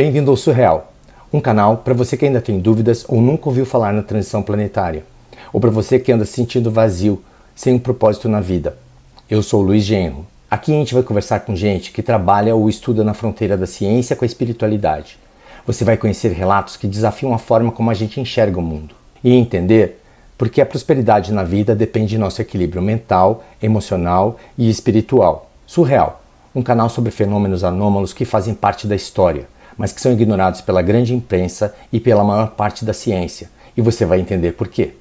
Bem-vindo ao Surreal, um canal para você que ainda tem dúvidas ou nunca ouviu falar na transição planetária, ou para você que anda se sentindo vazio, sem um propósito na vida. Eu sou o Luiz Genro. Aqui a gente vai conversar com gente que trabalha ou estuda na fronteira da ciência com a espiritualidade. Você vai conhecer relatos que desafiam a forma como a gente enxerga o mundo e entender porque a prosperidade na vida depende de nosso equilíbrio mental, emocional e espiritual. Surreal, um canal sobre fenômenos anômalos que fazem parte da história, mas que são ignorados pela grande imprensa e pela maior parte da ciência. E você vai entender por quê.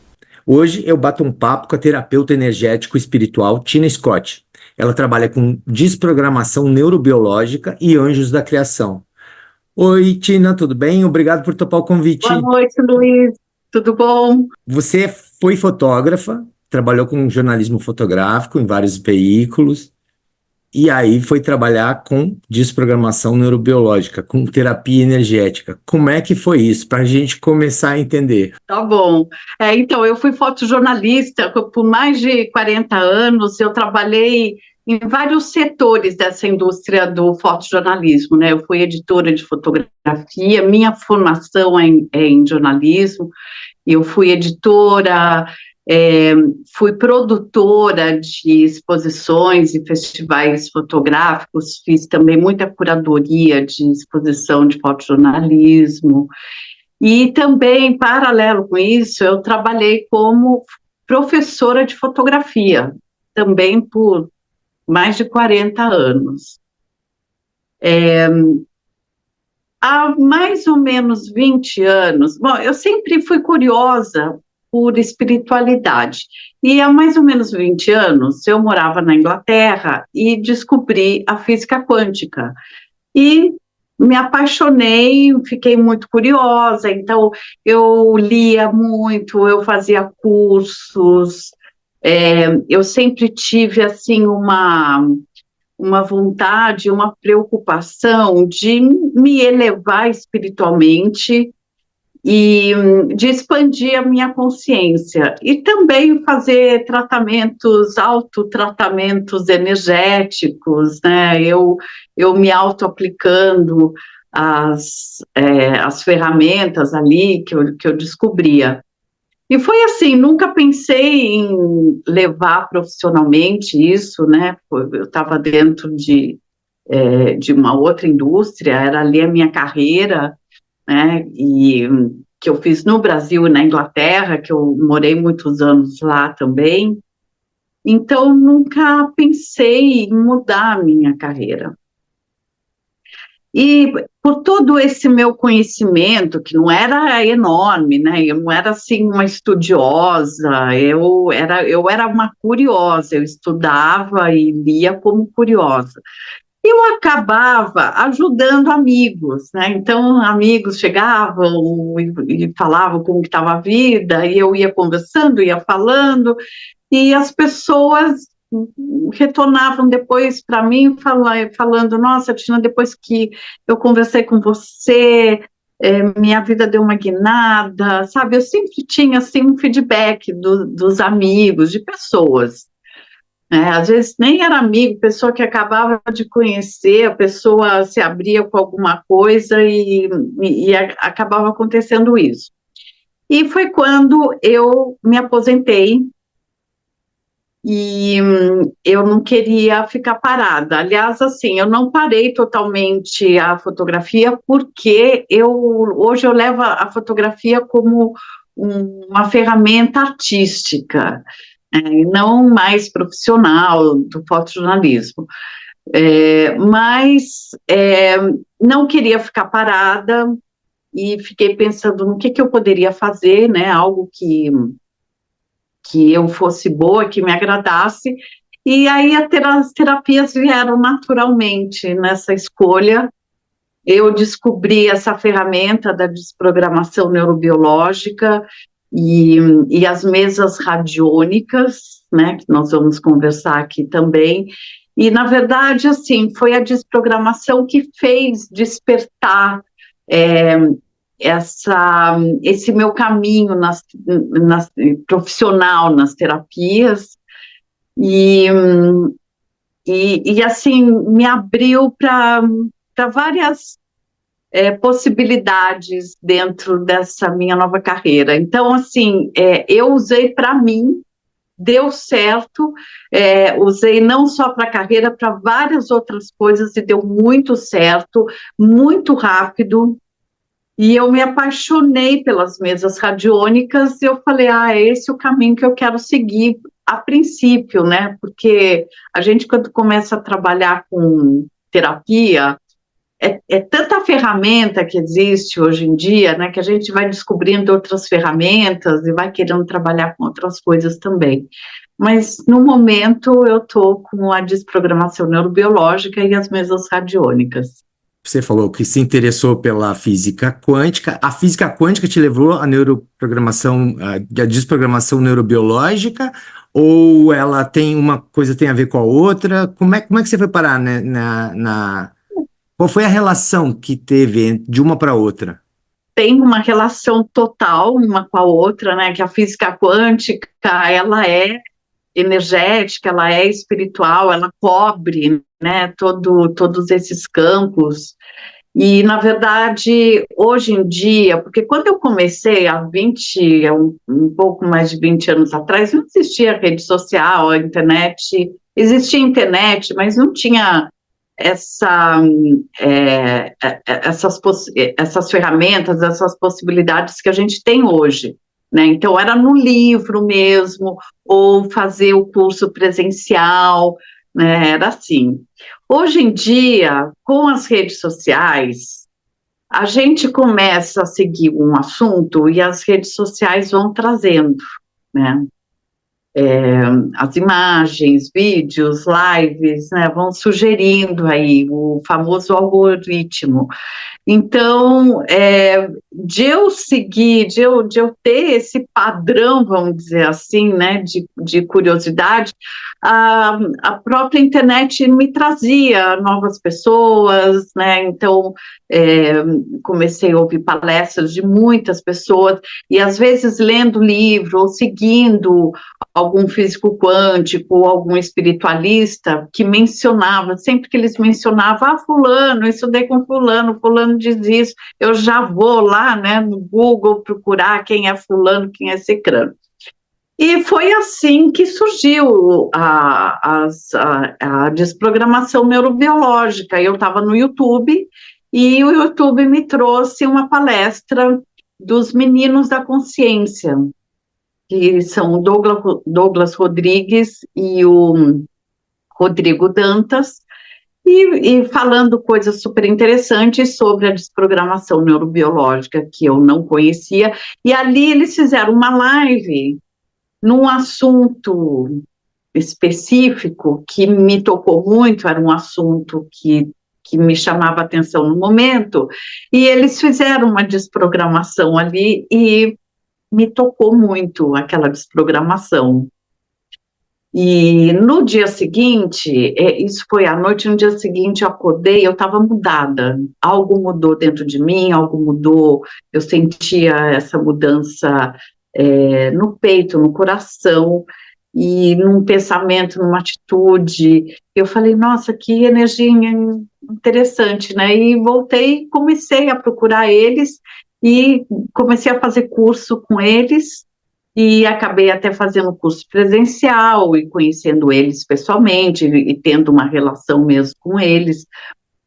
Hoje eu bato um papo com a terapeuta energético espiritual Tina Scott. Ela trabalha com desprogramação neurobiológica e anjos da criação. Oi, Tina, tudo bem? Obrigado por topar o convite. Boa noite, Luiz. Tudo bom? Você foi fotógrafa, trabalhou com jornalismo fotográfico em vários veículos, e aí foi trabalhar com desprogramação neurobiológica, com terapia energética. Como é que foi isso? Para a gente começar a entender. Tá bom. Então, eu fui fotojornalista por mais de 40 anos. Eu trabalhei em vários setores dessa indústria do fotojornalismo, né? Eu fui editora de fotografia, minha formação é em jornalismo, e eu fui editora, é, fui produtora de exposições e festivais fotográficos, fiz também muita curadoria de exposição de fotojornalismo, e também, em paralelo com isso, eu trabalhei como professora de fotografia, também por mais de 40 anos. Há mais ou menos 20 anos, bom, eu sempre fui curiosa por espiritualidade, e há mais ou menos 20 anos eu morava na Inglaterra e descobri a física quântica, e me apaixonei, fiquei muito curiosa, então eu lia muito, eu fazia cursos, eu sempre tive assim uma vontade, uma preocupação de me elevar espiritualmente e de expandir a minha consciência e também fazer tratamentos, autotratamentos energéticos, né? Eu me auto-aplicando as ferramentas ali que eu descobria. E foi assim, nunca pensei em levar profissionalmente isso, né? Eu estava dentro de uma outra indústria, era ali a minha carreira, né? E que eu fiz no Brasil e na Inglaterra, que eu morei muitos anos lá também. Então, nunca pensei em mudar a minha carreira. E por todo esse meu conhecimento, que não era enorme, né? Eu não era assim uma estudiosa, eu era uma curiosa, eu estudava e lia como curiosa. Eu acabava ajudando amigos, né? Então, amigos chegavam e falavam como que estava a vida, e eu ia conversando, ia falando, e as pessoas retornavam depois para mim falando, nossa, Tina, depois que eu conversei com você, minha vida deu uma guinada, sabe? Eu sempre tinha assim um feedback dos amigos, de pessoas. Às vezes nem era amigo, pessoa que acabava de conhecer, a pessoa se abria com alguma coisa e acabava acontecendo isso. E foi quando eu me aposentei e eu não queria ficar parada. Aliás, assim, eu não parei totalmente a fotografia porque hoje eu levo a fotografia como uma ferramenta artística, e não mais profissional do fotojornalismo. Mas não queria ficar parada e fiquei pensando no que eu poderia fazer, né? Algo que eu fosse boa, que me agradasse. E aí as terapias vieram naturalmente nessa escolha. Eu descobri essa ferramenta da desprogramação neurobiológica e as mesas radiônicas, né, que nós vamos conversar aqui também. E, na verdade, assim, foi a desprogramação que fez despertar é, esse meu caminho profissional nas terapias e, assim, me abriu para várias possibilidades dentro dessa minha nova carreira. Então, assim, eu usei para mim, deu certo, usei não só para a carreira, para várias outras coisas e deu muito certo, muito rápido. E eu me apaixonei pelas mesas radiônicas e eu falei, é esse o caminho que eu quero seguir a princípio, né? Porque a gente, quando começa a trabalhar com terapia, é tanta ferramenta que existe hoje em dia, né, que a gente vai descobrindo outras ferramentas e vai querendo trabalhar com outras coisas também. Mas, no momento, eu estou com a desprogramação neurobiológica e as mesas radiônicas. Você falou que se interessou pela física quântica. A física quântica te levou à neuroprogramação, à desprogramação neurobiológica, ou ela tem uma coisa tem a ver com a outra? Como é que você foi parar, né, Qual foi a relação que teve de uma para outra? Tem uma relação total uma com a outra, né? Que a física quântica, ela é energética, ela é espiritual, ela cobre, né, todos esses campos. E, na verdade, hoje em dia, porque quando eu comecei há um pouco mais de 20 anos atrás, não existia rede social, a internet, existia internet, mas não tinha essa, essas ferramentas, essas possibilidades que a gente tem hoje, né? Então, era no livro mesmo, ou fazer o curso presencial, né? Era assim. Hoje em dia, com as redes sociais, a gente começa a seguir um assunto e as redes sociais vão trazendo, né? As imagens, vídeos, lives, né, vão sugerindo aí o famoso algoritmo. Então, de eu seguir, de eu ter esse padrão, vamos dizer assim, né, de curiosidade, a própria internet me trazia novas pessoas, né, então comecei a ouvir palestras de muitas pessoas, e às vezes lendo livro ou seguindo algum físico quântico, algum espiritualista que mencionava, sempre que eles mencionavam, fulano, eu estudei com fulano, fulano diz isso, eu já vou lá, né, no Google procurar quem é fulano, quem é cicrano. E foi assim que surgiu a desprogramação neurobiológica. Eu estava no YouTube e o YouTube me trouxe uma palestra dos Meninos da Consciência, que são o Douglas Rodrigues e o Rodrigo Dantas, e falando coisas super interessantes sobre a desprogramação neurobiológica que eu não conhecia, e ali eles fizeram uma live num assunto específico que me tocou muito, era um assunto que me chamava atenção no momento, e eles fizeram uma desprogramação ali e me tocou muito aquela desprogramação. E no dia seguinte, isso foi à noite, no dia seguinte eu acordei, eu estava mudada, algo mudou dentro de mim, algo mudou, eu sentia essa mudança no peito, no coração, e num pensamento, numa atitude. Eu falei, nossa, que energia interessante, né? E voltei, comecei a procurar eles, e comecei a fazer curso com eles, e acabei até fazendo curso presencial e conhecendo eles pessoalmente e tendo uma relação mesmo com eles,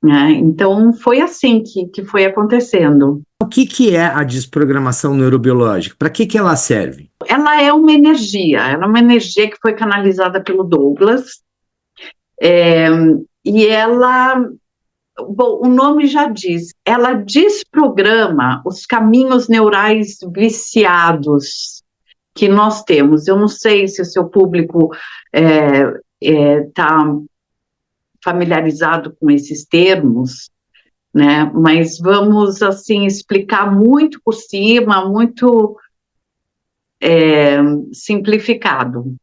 né? Então, foi assim que foi acontecendo. O que é a desprogramação neurobiológica? Para que ela serve? Ela é uma energia que foi canalizada pelo Douglas, e ela, bom, o nome já diz, ela desprograma os caminhos neurais viciados que nós temos. Eu não sei se o seu público está familiarizado com esses termos, né? Mas vamos, assim, explicar muito por cima, muito simplificado.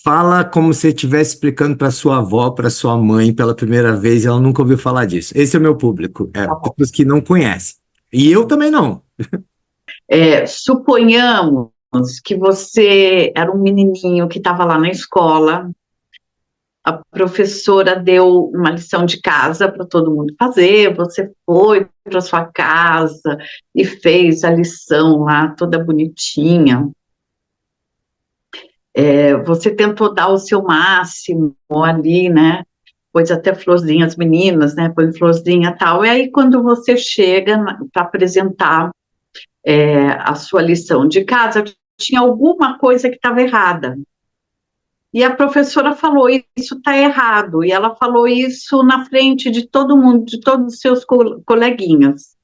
Fala como se estivesse explicando para sua avó, para sua mãe pela primeira vez e ela nunca ouviu falar disso. Esse é o meu público, pessoas que não conhecem. E eu também não. Suponhamos que você era um menininho que estava lá na escola, a professora deu uma lição de casa para todo mundo fazer, você foi para sua casa e fez a lição lá toda bonitinha. Você tentou dar o seu máximo ali, né? Pôs até florzinha, as meninas, né? Põe florzinha e tal. E aí, quando você chega para apresentar a sua lição de casa, tinha alguma coisa que estava errada. E a professora falou, isso está errado. E ela falou isso na frente de todo mundo, de todos os seus coleguinhas.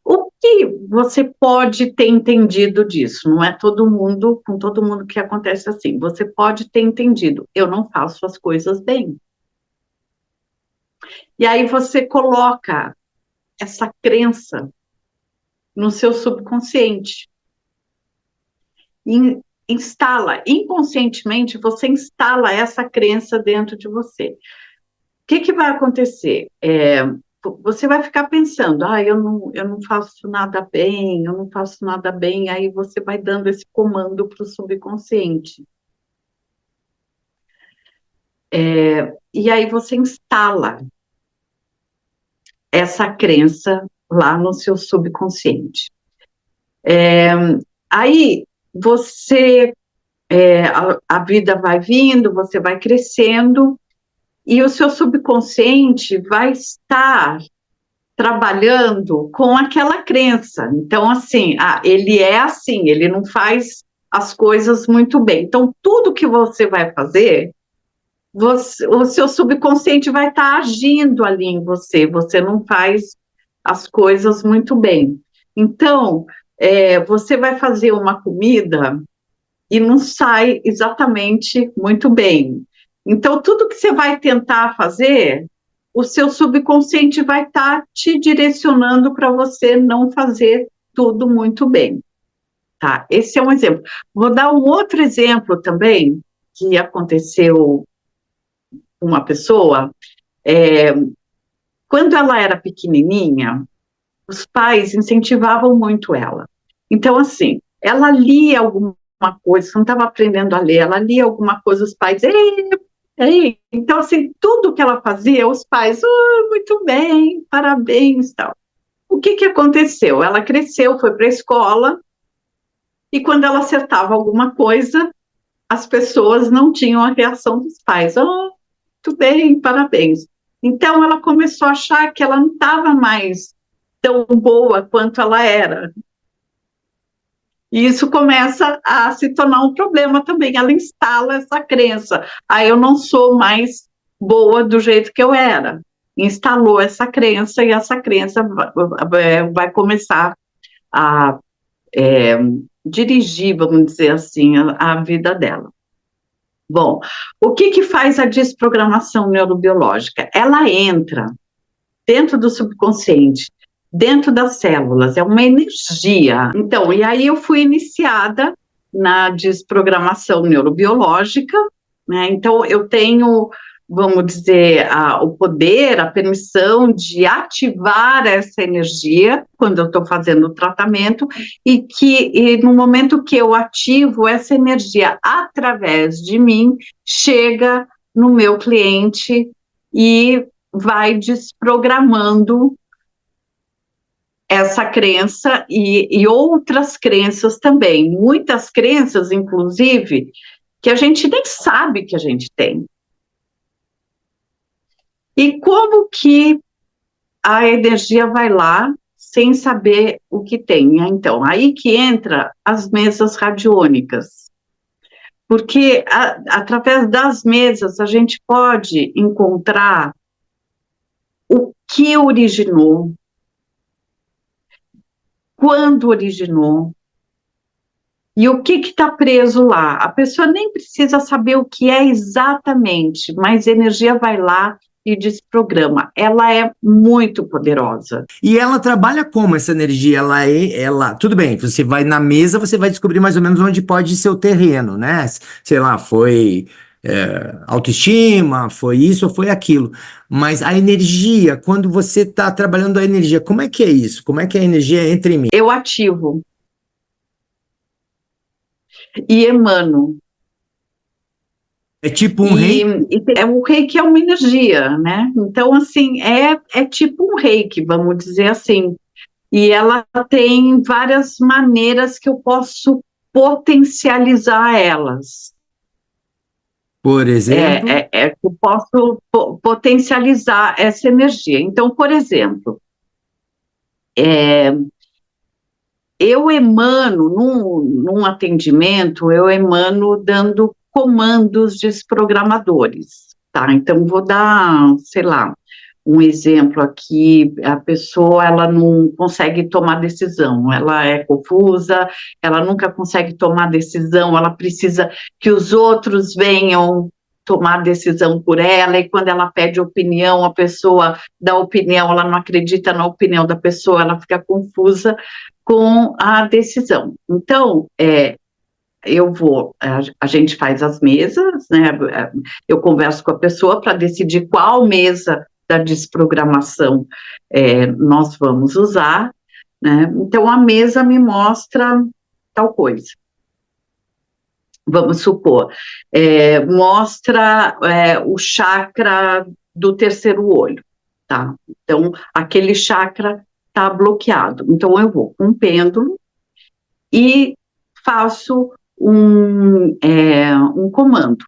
O que você pode ter entendido disso? Não é todo mundo, com todo mundo que acontece assim. Você pode ter entendido, eu não faço as coisas bem. E aí você coloca essa crença no seu subconsciente. E instala, inconscientemente, você instala essa crença dentro de você. O que vai acontecer? Você vai ficar pensando, eu não faço nada bem, eu não faço nada bem, aí você vai dando esse comando para o subconsciente. E aí você instala essa crença lá no seu subconsciente. Aí você, a vida vai vindo, você vai crescendo, e o seu subconsciente vai estar trabalhando com aquela crença. Então, assim, ele é assim, ele não faz as coisas muito bem. Então, tudo que você vai fazer, o seu subconsciente vai estar agindo ali em você, você não faz as coisas muito bem. Então, você vai fazer uma comida e não sai exatamente muito bem. Então, tudo que você vai tentar fazer, o seu subconsciente vai estar te direcionando para você não fazer tudo muito bem. Tá? Esse é um exemplo. Vou dar um outro exemplo também, que aconteceu com uma pessoa. Quando ela era pequenininha, os pais incentivavam muito ela. Então, assim, ela lia alguma coisa, não estava aprendendo a ler, ela lia alguma coisa, os pais, ei, ei. Então, assim, tudo que ela fazia, os pais, muito bem, parabéns, tal. O que aconteceu? Ela cresceu, foi para a escola, e quando ela acertava alguma coisa, as pessoas não tinham a reação dos pais, muito bem, parabéns. Então, ela começou a achar que ela não estava mais tão boa quanto ela era. E isso começa a se tornar um problema também. Ela instala essa crença. Eu não sou mais boa do jeito que eu era. Instalou essa crença e essa crença vai começar a dirigir, vamos dizer assim, a vida dela. Bom, o que faz a desprogramação neurobiológica? Ela entra dentro do subconsciente, dentro das células, é uma energia. Então, e aí eu fui iniciada na desprogramação neurobiológica, né? Então, eu tenho, vamos dizer, o poder, a permissão de ativar essa energia quando eu estou fazendo o tratamento, e no momento que eu ativo essa energia através de mim, chega no meu cliente e vai desprogramando essa crença e outras crenças também. Muitas crenças, inclusive, que a gente nem sabe que a gente tem. E como que a energia vai lá sem saber o que tem? Então, aí que entra as mesas radiônicas. Porque através das mesas a gente pode encontrar o que originou, quando originou, e o que está preso lá. A pessoa nem precisa saber o que é exatamente, mas a energia vai lá e desprograma. Ela é muito poderosa. E ela trabalha como essa energia? Tudo bem, você vai na mesa, você vai descobrir mais ou menos onde pode ser o terreno, né? Sei lá, foi autoestima, foi isso ou foi aquilo. Mas a energia, quando você está trabalhando a energia, como é que é isso? Como é que a energia entra em mim? Eu ativo e emano. É tipo um reiki? O reiki é uma energia, né? Então, assim, é tipo um reiki, vamos dizer assim. E ela tem várias maneiras que eu posso potencializar elas. Por exemplo? Eu posso potencializar essa energia. Então, por exemplo, eu emano, num atendimento, eu emano dando comandos desprogramadores, tá? Então, vou dar, sei lá, um exemplo aqui, a pessoa, ela não consegue tomar decisão, ela é confusa, ela nunca consegue tomar decisão, ela precisa que os outros venham tomar decisão por ela, e quando ela pede opinião, a pessoa dá opinião, ela não acredita na opinião da pessoa, ela fica confusa com a decisão. Então, a gente faz as mesas, né? Eu converso com a pessoa para decidir qual mesa da desprogramação nós vamos usar, né? Então, a mesa me mostra tal coisa. Vamos supor, mostra o chakra do terceiro olho, tá? Então, aquele chakra está bloqueado. Então, eu vou com um pêndulo e faço um comando.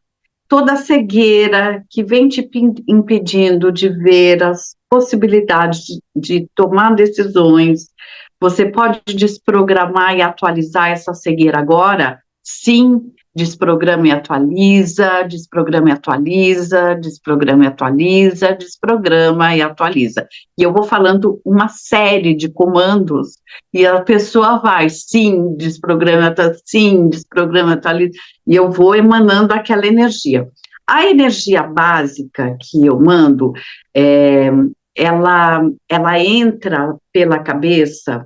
Toda cegueira que vem te impedindo de ver as possibilidades de tomar decisões, você pode desprogramar e atualizar essa cegueira agora? Sim, desprograma e atualiza, desprograma e atualiza, desprograma e atualiza, desprograma e atualiza. E eu vou falando uma série de comandos e a pessoa vai, sim, desprograma, atualiza, e eu vou emanando aquela energia. A energia básica que eu mando, ela entra pela cabeça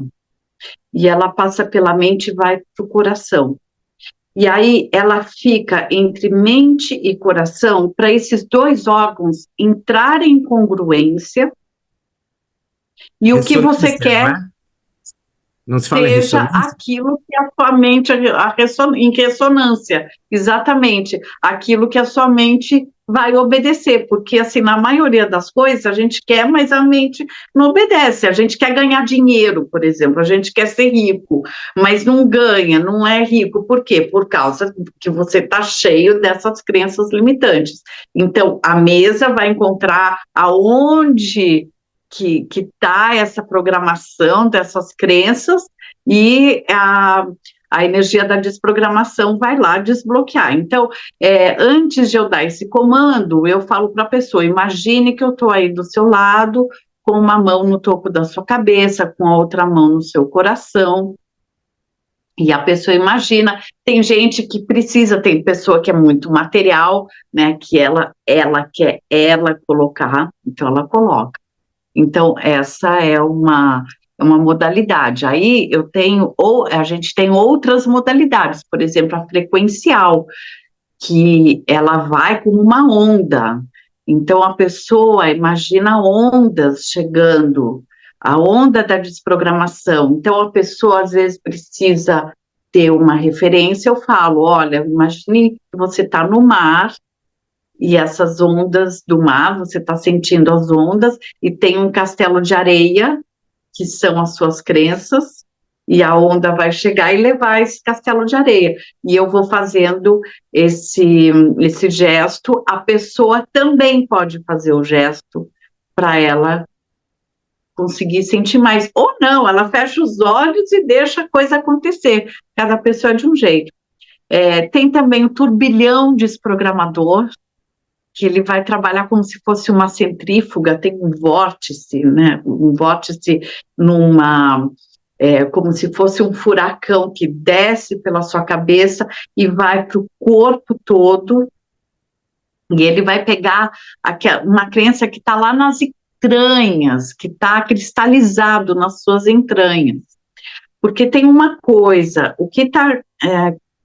e ela passa pela mente e vai para o coração. E aí ela fica entre mente e coração para esses dois órgãos entrarem em congruência e o que você quer não se fala em seja ressonância? aquilo que a sua mente, em ressonância, exatamente, aquilo que a sua mente vai obedecer, porque assim, na maioria das coisas a gente quer, mas a mente não obedece, a gente quer ganhar dinheiro, por exemplo, a gente quer ser rico, mas não ganha, não é rico, por quê? Por causa que você está cheio dessas crenças limitantes. Então, a mesa vai encontrar aonde que está essa programação dessas crenças e a energia da desprogramação vai lá desbloquear. Então, antes de eu dar esse comando, eu falo para a pessoa, imagine que eu estou aí do seu lado, com uma mão no topo da sua cabeça, com a outra mão no seu coração, e a pessoa imagina, tem gente que precisa, tem pessoa que é muito material, né, que ela quer colocar, então ela coloca. Então, essa é uma modalidade. Aí a gente tem outras modalidades, por exemplo, a frequencial, que ela vai como uma onda. Então, a pessoa imagina ondas chegando, a onda da desprogramação. Então, a pessoa às vezes precisa ter uma referência. Eu falo, olha, imagine que você está no mar, e essas ondas do mar, você está sentindo as ondas, e tem um castelo de areia, que são as suas crenças, e a onda vai chegar e levar esse castelo de areia. E eu vou fazendo esse gesto, a pessoa também pode fazer o gesto para ela conseguir sentir mais. Ou não, ela fecha os olhos e deixa a coisa acontecer. Cada pessoa é de um jeito. Tem também o turbilhão desprogramador, que ele vai trabalhar como se fosse uma centrífuga, tem um vórtice, né? Um vórtice como se fosse um furacão que desce pela sua cabeça e vai para o corpo todo, e ele vai pegar uma crença que está lá nas entranhas, que está cristalizado nas suas entranhas. Porque tem uma coisa, o que está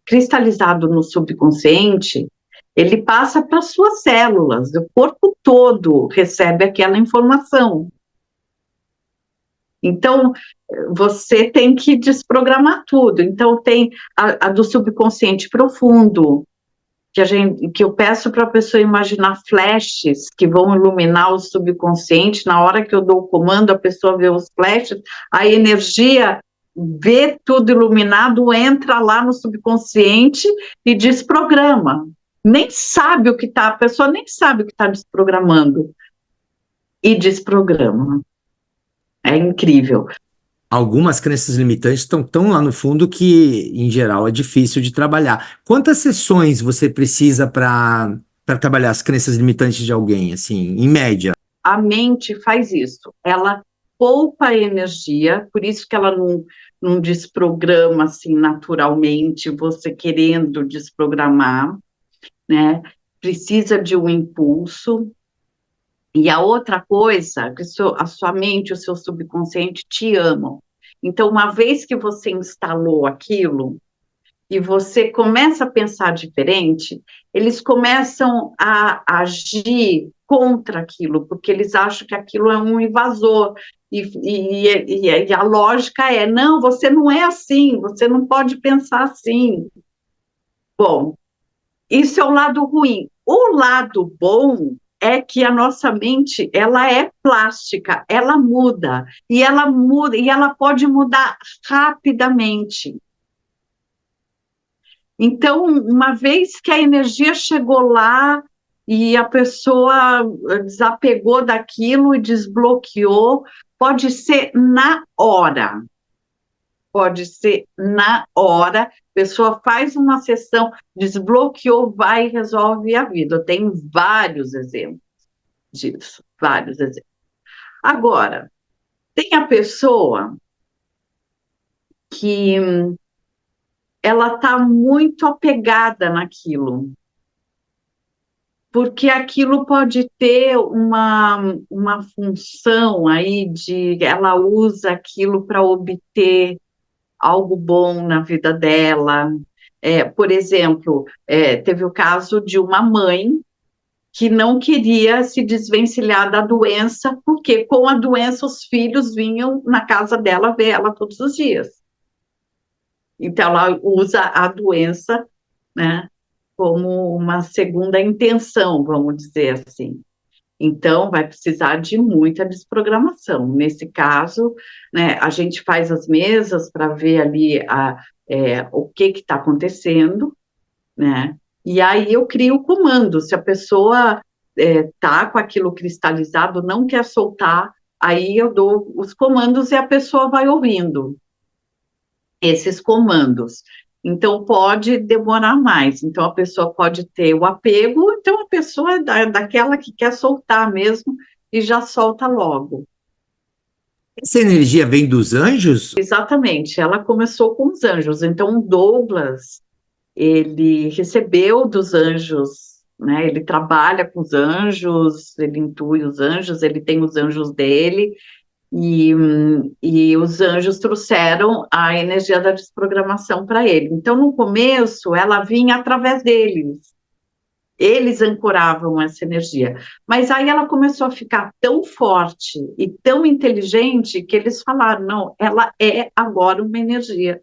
cristalizado no subconsciente, ele passa para as suas células, o corpo todo recebe aquela informação. Então, você tem que desprogramar tudo. Então, tem a do subconsciente profundo, que eu peço para a pessoa imaginar flashes que vão iluminar o subconsciente. Na hora que eu dou o comando, a pessoa vê os flashes, a energia vê tudo iluminado, entra lá no subconsciente e desprograma. Nem sabe o que está, a pessoa nem sabe o que está desprogramando. E desprograma. É incrível. Algumas crenças limitantes estão tão lá no fundo que, em geral, é difícil de trabalhar. Quantas sessões você precisa para trabalhar as crenças limitantes de alguém, assim, em média? A mente faz isso. Ela poupa energia, por isso que ela não desprograma assim naturalmente, você querendo desprogramar, né? Precisa de um impulso. E a outra coisa, que a sua mente, o seu subconsciente te amam. Então, uma vez que você instalou aquilo e você começa a pensar diferente, eles começam a agir contra aquilo, porque eles acham que aquilo é um invasor. E a lógica é, não, você não é assim, você não pode pensar assim. Bom, isso é o lado ruim. O lado bom é que a nossa mente, ela é plástica, e ela muda, e ela pode mudar rapidamente. Então, uma vez que a energia chegou lá e a pessoa desapegou daquilo e desbloqueou, pode ser na hora. Pode ser na hora, a pessoa faz uma sessão, desbloqueou, vai e resolve a vida. Eu tenho vários exemplos disso, vários exemplos. Agora, tem a pessoa que ela está muito apegada naquilo, porque aquilo pode ter uma função aí de ela usa aquilo para obter algo bom na vida dela. Por exemplo, teve o caso de uma mãe que não queria se desvencilhar da doença, porque com a doença os filhos vinham na casa dela ver ela todos os dias. Então ela usa a doença, né, como uma segunda intenção, vamos dizer assim. Então, vai precisar de muita desprogramação. Nesse caso, né, a gente faz as mesas para ver ali o que está acontecendo, né? E aí eu crio o comando. Se a pessoa está com aquilo cristalizado, não quer soltar, aí eu dou os comandos e a pessoa vai ouvindo esses comandos. Então, pode demorar mais. Então, a pessoa pode ter o apego, então a pessoa é daquela que quer soltar mesmo e já solta logo. Essa energia vem dos anjos? Exatamente, ela começou com os anjos. Então, o Douglas, ele recebeu dos anjos, né? Ele trabalha com os anjos, ele intui os anjos, ele tem os anjos dele, e os anjos trouxeram a energia da desprogramação para ele. Então, no começo, ela vinha através deles. Eles ancoravam essa energia. Mas aí ela começou a ficar tão forte e tão inteligente que eles falaram, não, ela é agora uma energia.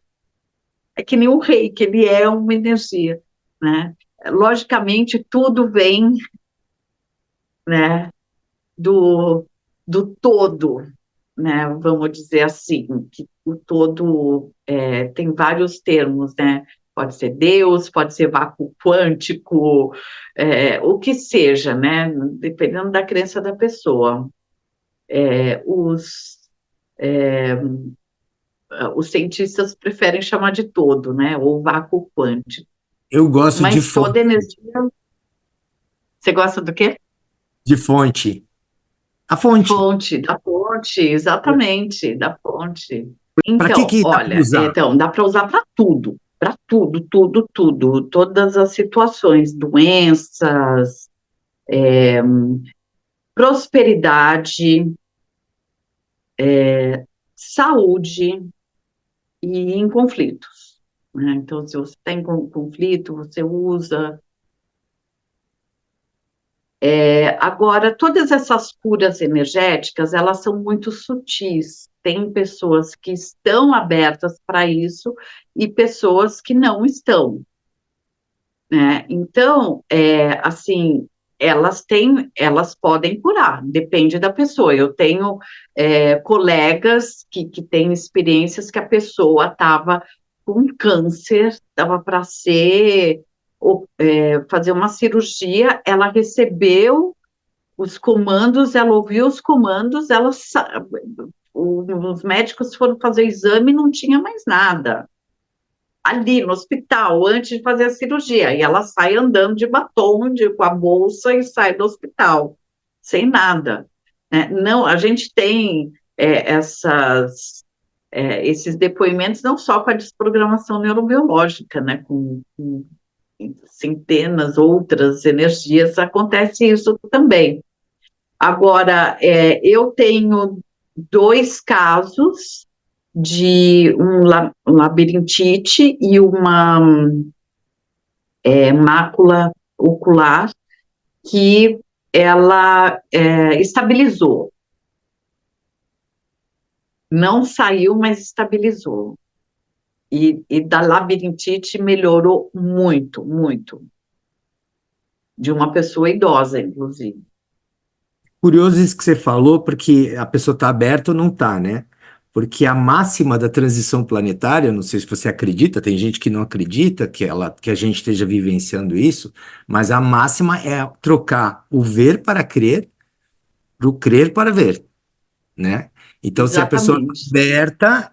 É que nem o rei, que ele é uma energia, né? Logicamente, tudo vem, né, do, do todo, né, vamos dizer assim, que o todo tem vários termos, né? Pode ser Deus, pode ser vácuo quântico, o que seja, né? Dependendo da crença da pessoa. Os cientistas preferem chamar de todo, né? Ou vácuo quântico. Eu gosto de Mas toda fonte. energia. Você gosta do quê? De fonte. A fonte. Da fonte, exatamente, da fonte. Para que Então, que dá para olha, usar? dá para usar para tudo, tudo, tudo, todas as situações, doenças, prosperidade, saúde e em conflitos, né? Então, se você tem conflito, você usa. Agora, todas essas curas energéticas, elas são muito sutis. Tem pessoas que estão abertas para isso e pessoas que não estão. né? Então, assim, elas podem curar, depende da pessoa. Eu tenho colegas que têm experiências que a pessoa estava com câncer, estava para fazer uma cirurgia, ela recebeu os comandos, ela ouviu os comandos, os médicos foram fazer o exame e não tinha mais nada ali no hospital, antes de fazer a cirurgia, e ela sai andando de batom, com a bolsa, e sai do hospital, sem nada, né? Não, a gente tem esses depoimentos não só com a desprogramação neurobiológica, né, com centenas outras energias, acontece isso também. Agora, eu tenho 2 casos de um labirintite e uma mácula ocular que ela estabilizou. Não saiu, mas estabilizou. E da labirintite melhorou muito, muito. De uma pessoa idosa, inclusive. Curioso isso que você falou, porque a pessoa está aberta ou não está, né? Porque a máxima da transição planetária, não sei se você acredita, tem gente que não acredita que a gente esteja vivenciando isso, mas a máxima é trocar o ver para crer para o crer para ver, né? Então, se a pessoa está Exatamente. aberta,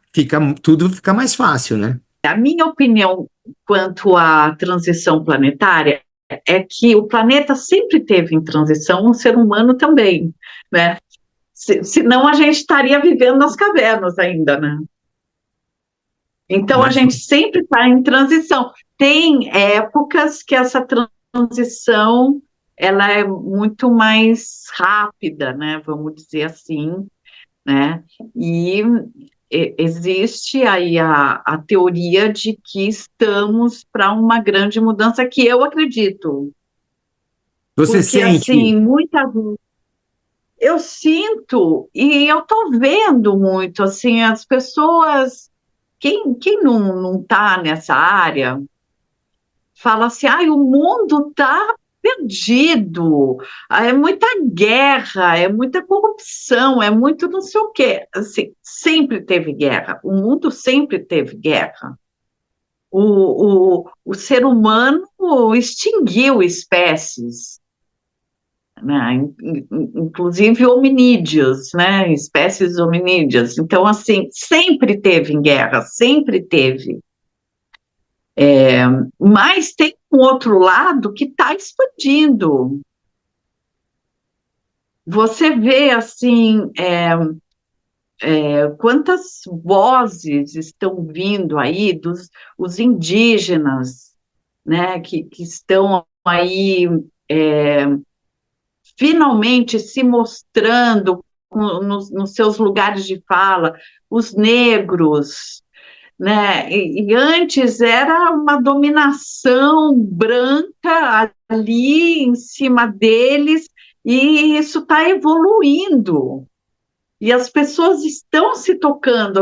tudo fica mais fácil, né? A minha opinião quanto à transição planetária é que o planeta sempre teve em transição, o ser humano também, né? Senão a gente estaria vivendo nas cavernas ainda, né? Então a Mas gente sempre está em transição. Tem épocas que essa transição ela é muito mais rápida, né? Vamos dizer assim, né? E existe aí a teoria de que estamos para uma grande mudança, que eu acredito, você porque assim, sente, eu sinto e eu estou vendo muito assim as pessoas, quem não está nessa área, fala assim, o mundo está perdido, é muita guerra, é muita corrupção, é muito não sei o quê. Assim, sempre teve guerra, o mundo sempre teve guerra. O ser humano extinguiu espécies, né? Inclusive hominídeos, né? Espécies hominídeas. Então, assim, sempre teve guerra, sempre teve. Mas tem um outro lado que está expandindo. Você vê, assim, quantas vozes estão vindo aí dos os indígenas, né, que estão aí finalmente se mostrando nos seus lugares de fala, os negros, né? E antes era uma dominação branca ali em cima deles, e isso está evoluindo. E as pessoas estão se tocando,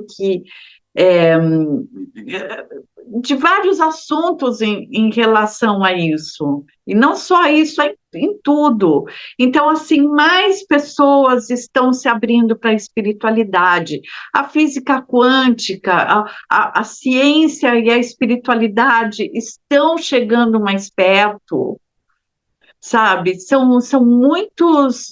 que é, de vários assuntos em relação a isso. E não só isso, em tudo. Então, assim, mais pessoas estão se abrindo para a espiritualidade. A física quântica, a ciência e a espiritualidade estão chegando mais perto, sabe? São muitos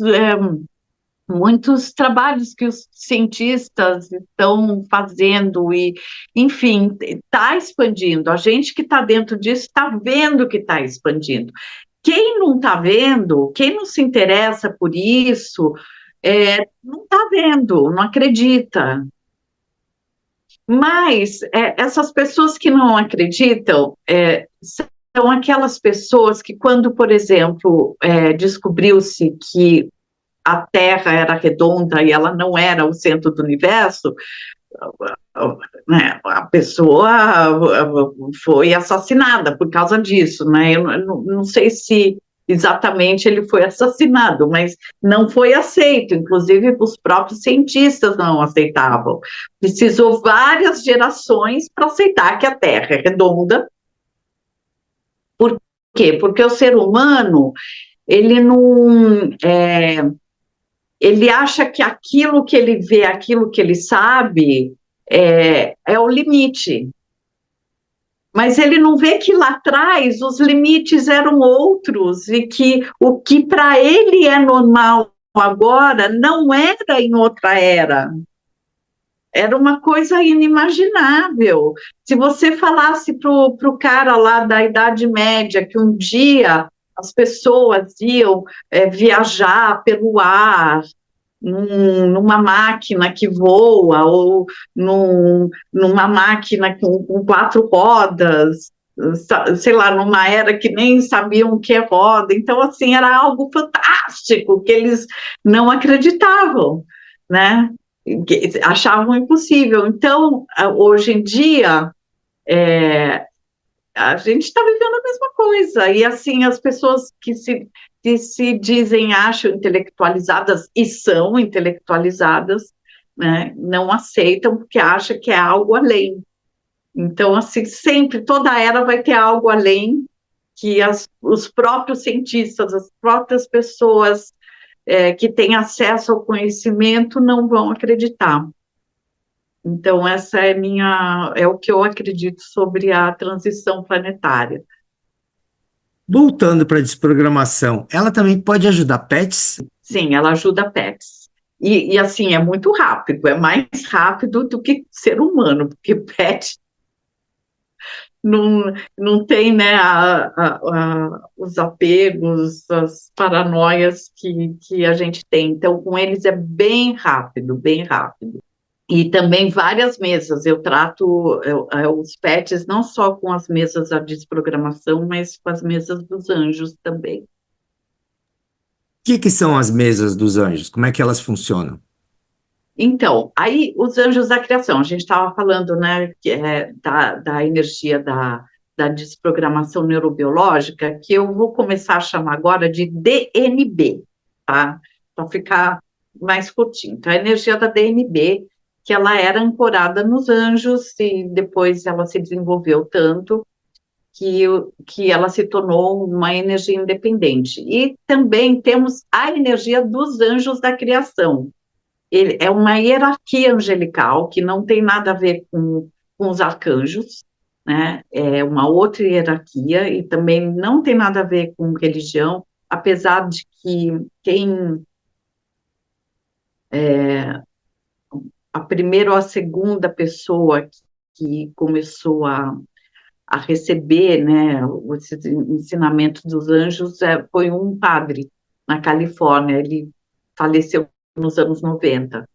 trabalhos que os cientistas estão fazendo e, enfim, está expandindo. A gente que está dentro disso está vendo que está expandindo. Quem não está vendo, quem não se interessa por isso, não está vendo, não acredita. Mas essas pessoas que não acreditam são aquelas pessoas que, quando, por exemplo, descobriu-se que a Terra era redonda e ela não era o centro do universo, né, a pessoa foi assassinada por causa disso, né? Eu não sei se exatamente ele foi assassinado, mas não foi aceito, inclusive os próprios cientistas não aceitavam. Precisou várias gerações para aceitar que a Terra é redonda Por quê? Porque o ser humano, ele não... ele acha que aquilo que ele vê, aquilo que ele sabe, é o limite. Mas ele não vê que lá atrás os limites eram outros e que o que para ele é normal agora não era em outra era. Era uma coisa inimaginável. Se você falasse para o cara lá da Idade Média que um dia as pessoas iam viajar pelo ar, numa máquina que voa, ou numa máquina com quatro rodas, sei lá, numa era que nem sabiam o que é roda. Então, assim, era algo fantástico, que eles não acreditavam, né? Achavam impossível. Então, hoje em dia, a gente está vivendo a mesma coisa. E, assim, as pessoas que se dizem, acham intelectualizadas, e são intelectualizadas, né, não aceitam, porque acham que é algo além. Então, assim, sempre, toda era vai ter algo além, que os próprios cientistas, as próprias pessoas que têm acesso ao conhecimento não vão acreditar. Então, essa é o que eu acredito sobre a transição planetária. Voltando para a desprogramação, ela também pode ajudar pets? Sim, ela ajuda pets. E assim, é muito rápido, é mais rápido do que ser humano, porque pet não tem, né, os apegos, as paranoias que a gente tem. Então, com eles é bem rápido, bem rápido. E também várias mesas. Eu trato os pets não só com as mesas da desprogramação, mas com as mesas dos anjos também. O que são as mesas dos anjos? Como é que elas funcionam? Então, aí os anjos da criação, a gente estava falando, né, da energia da desprogramação neurobiológica, que eu vou começar a chamar agora de DNB, tá? Para ficar mais curtinho. Então, a energia da DNB, que ela era ancorada nos anjos e depois ela se desenvolveu tanto que ela se tornou uma energia independente. E também temos a energia dos anjos da criação. É uma hierarquia angelical que não tem nada a ver com os arcanjos, né? É uma outra hierarquia e também não tem nada a ver com religião, apesar de que quem a primeira ou a segunda pessoa que começou a receber, né, esses ensinamentos dos anjos foi um padre na Califórnia. Ele faleceu nos anos 90.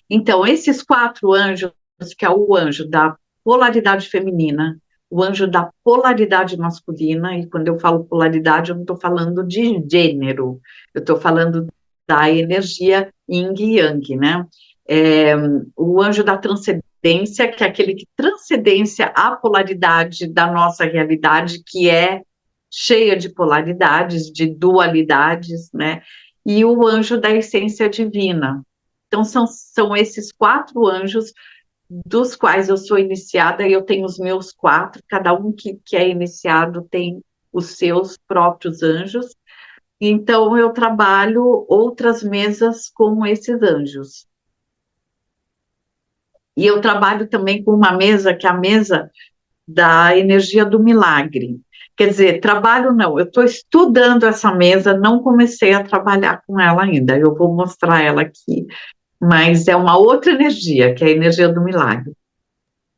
Então, esses quatro anjos, que é o anjo da polaridade feminina, o anjo da polaridade masculina, e quando eu falo polaridade, eu não estou falando de gênero, eu estou falando da energia yin e yang, né? O anjo da transcendência, que é aquele que transcendência a polaridade da nossa realidade, que é cheia de polaridades, de dualidades, né? E o anjo da essência divina. Então, são esses quatro anjos dos quais eu sou iniciada, e eu tenho os meus quatro, cada um que é iniciado tem os seus próprios anjos. Então, eu trabalho outras mesas com esses anjos. E eu trabalho também com uma mesa, que é a mesa da energia do milagre. Quer dizer, trabalho não, eu estou estudando essa mesa, não comecei a trabalhar com ela ainda, eu vou mostrar ela aqui, mas é uma outra energia, que é a energia do milagre.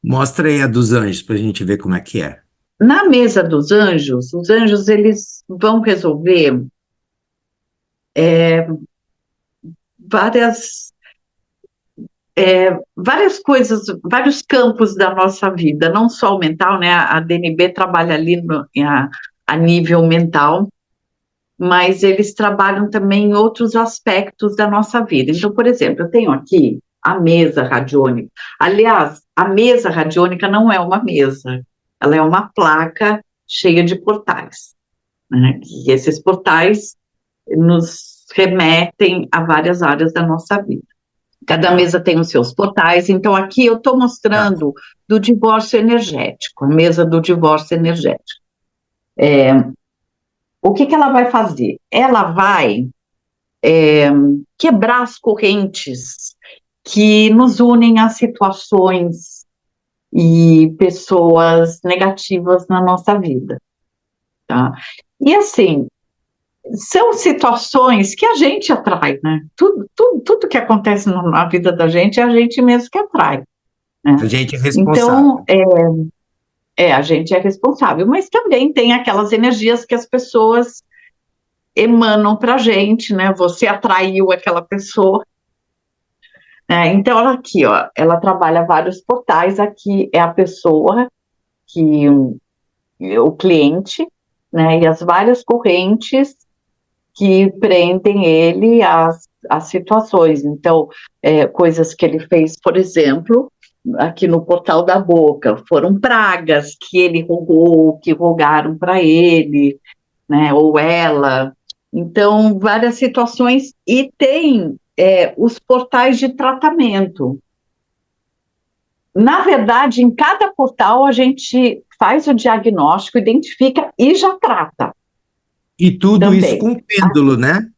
Mostra aí a dos anjos para a gente ver como é que é. Na mesa dos anjos, os anjos eles vão resolver várias várias coisas, vários campos da nossa vida, não só o mental, né? A DNB trabalha ali a nível mental, mas eles trabalham também em outros aspectos da nossa vida. Então, por exemplo, eu tenho aqui a mesa radiônica. Aliás, a mesa radiônica não é uma mesa, ela é uma placa cheia de portais, né? E esses portais nos remetem a várias áreas da nossa vida. Cada mesa tem os seus portais. Então, aqui eu estou Tá. mostrando do divórcio energético, a mesa do divórcio energético. O que ela vai fazer? Ela vai quebrar as correntes que nos unem a situações e pessoas negativas na nossa vida, tá? E assim, são situações que a gente atrai, né? Tudo que acontece na vida da gente é a gente mesmo que atrai, A né? gente é Então, responsável. a gente é responsável, mas também tem aquelas energias que as pessoas emanam para a gente, né? Você atraiu aquela pessoa. Então, ela aqui, ó, ela trabalha vários portais. Aqui é a pessoa que o cliente, né? E as várias correntes que prendem ele às situações. Então, coisas que ele fez, por exemplo, aqui no portal da boca, foram pragas que ele rogou, que rogaram para ele, né? Ou ela. Então, várias situações. E tem os portais de tratamento. Na verdade, em cada portal a gente faz o diagnóstico, identifica e já trata E tudo isso também. com pêndulo, né?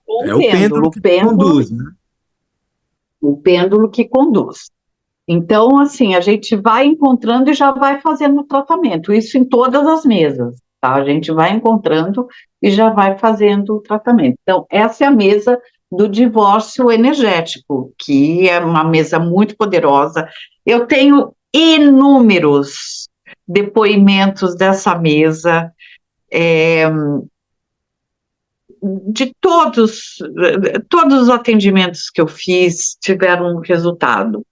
Com É o pêndulo que conduz, né? o pêndulo que conduz. Então, assim, a gente vai encontrando e já vai fazendo o tratamento, isso em todas as mesas, tá? A gente vai encontrando e já vai fazendo o tratamento. Então, essa é a mesa do divórcio energético, que é uma mesa muito poderosa. Eu tenho inúmeros depoimentos dessa mesa, de todos os atendimentos que eu fiz tiveram um resultado.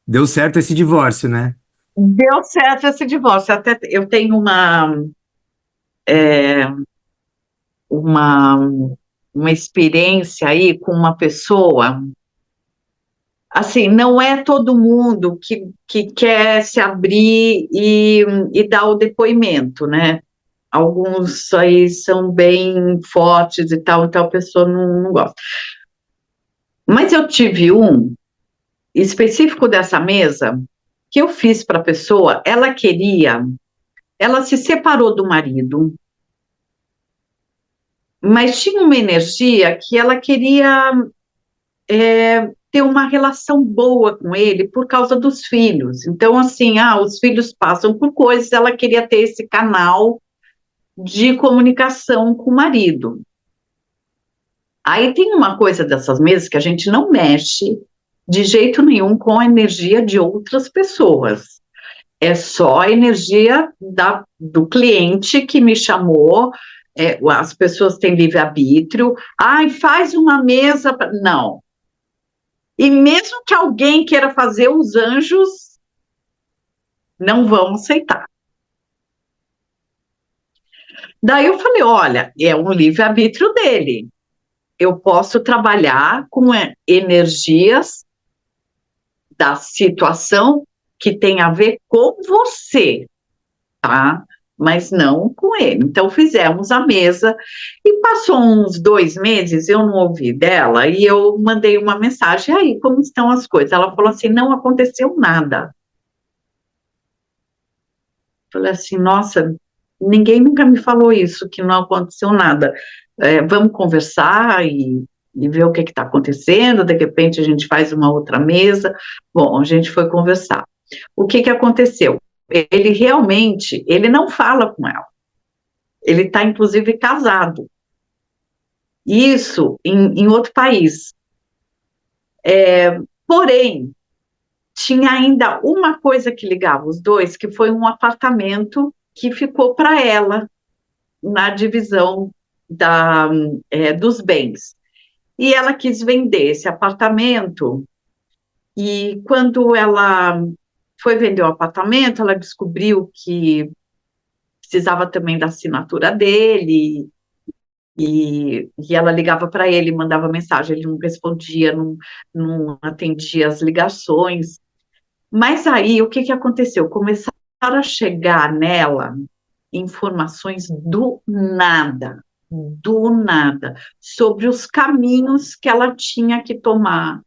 Deu certo esse divórcio, né? Deu certo esse divórcio. Até eu tenho é, uma, uma experiência aí com uma pessoa. Assim, não é todo mundo que quer se abrir e dar o depoimento, né? Alguns aí são bem fortes e tal, então a pessoa não gosta. Mas eu tive um específico dessa mesa que eu fiz para a pessoa. Ela se separou do marido, mas tinha uma energia que ela queria ter uma relação boa com ele por causa dos filhos. Então, assim, os filhos passam por coisas, ela queria ter esse canal de comunicação com o marido. Aí tem uma coisa dessas mesas que a gente não mexe de jeito nenhum com a energia de outras pessoas. É só a energia do cliente que me chamou. As pessoas têm livre-arbítrio. Ai, faz uma mesa. Não. E mesmo que alguém queira fazer, os anjos não vão aceitar. Daí eu falei: olha, é um livre-arbítrio dele. Eu posso trabalhar com energias da situação que tem a ver com você, tá? Mas não com ele. Então, fizemos a mesa e passou uns 2 meses, eu não ouvi dela, e eu mandei uma mensagem: aí, como estão as coisas? Ela falou assim: não aconteceu nada. Falei assim: nossa, ninguém nunca me falou isso, que não aconteceu nada. Vamos conversar e ver o que está acontecendo, de repente a gente faz uma outra mesa. Bom, a gente foi conversar. O que aconteceu? Ele realmente, ele não fala com ela. Ele está, inclusive, casado. Isso em outro país. Porém, tinha ainda uma coisa que ligava os dois, que foi um apartamento que ficou para ela na divisão dos bens. E ela quis vender esse apartamento, e quando ela foi vender o apartamento, ela descobriu que precisava também da assinatura dele, e ela ligava para ele, mandava mensagem, ele não respondia, não atendia as ligações. Mas aí, o que aconteceu? Começaram a chegar nela informações do nada, sobre os caminhos que ela tinha que tomar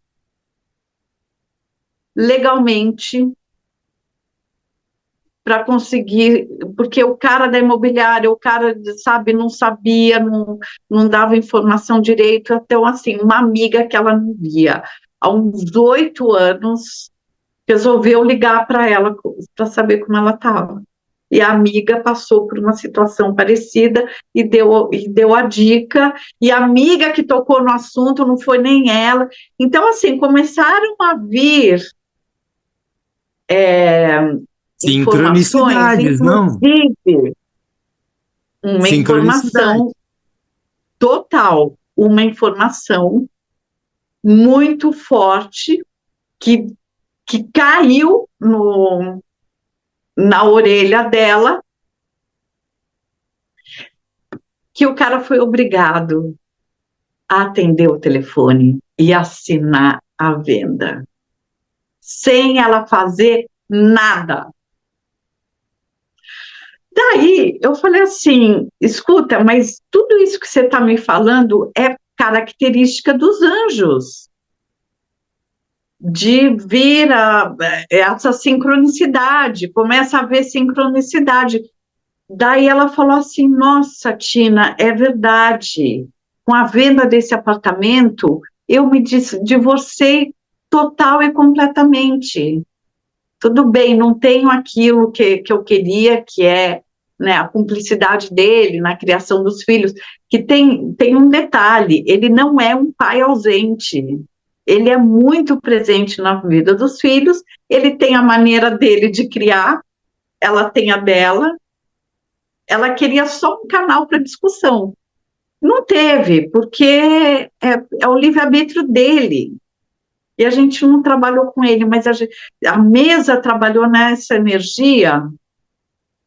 legalmente para conseguir, porque o cara da imobiliária, o cara, sabe, não sabia, não dava informação direito. Então, assim, uma amiga que ela não via há uns 8 anos resolveu ligar para ela para saber como ela estava. E a amiga passou por uma situação parecida e deu a dica, e a amiga que tocou no assunto não foi nem ela. Então, assim, começaram a vir informações, Sincronicidades, não? inclusive uma Sincronicidade. informação total, uma informação muito forte que caiu na orelha dela, que o cara foi obrigado a atender o telefone e assinar a venda, sem ela fazer nada. Daí eu falei assim, escuta, mas tudo isso que você está me falando é característica dos anjos, de vir essa sincronicidade, começa a haver sincronicidade. Daí ela falou assim, nossa, Tina, é verdade, com a venda desse apartamento, eu me divorciei total e completamente. Tudo bem, não tenho aquilo que eu queria, que é, né, a cumplicidade dele na criação dos filhos, que tem um detalhe, ele não é um pai ausente, ele é muito presente na vida dos filhos, ele tem a maneira dele de criar, ela tem a dela, ela queria só um canal para discussão. Não teve, porque é o livre-arbítrio dele. E a gente não trabalhou com ele, mas a mesa trabalhou nessa energia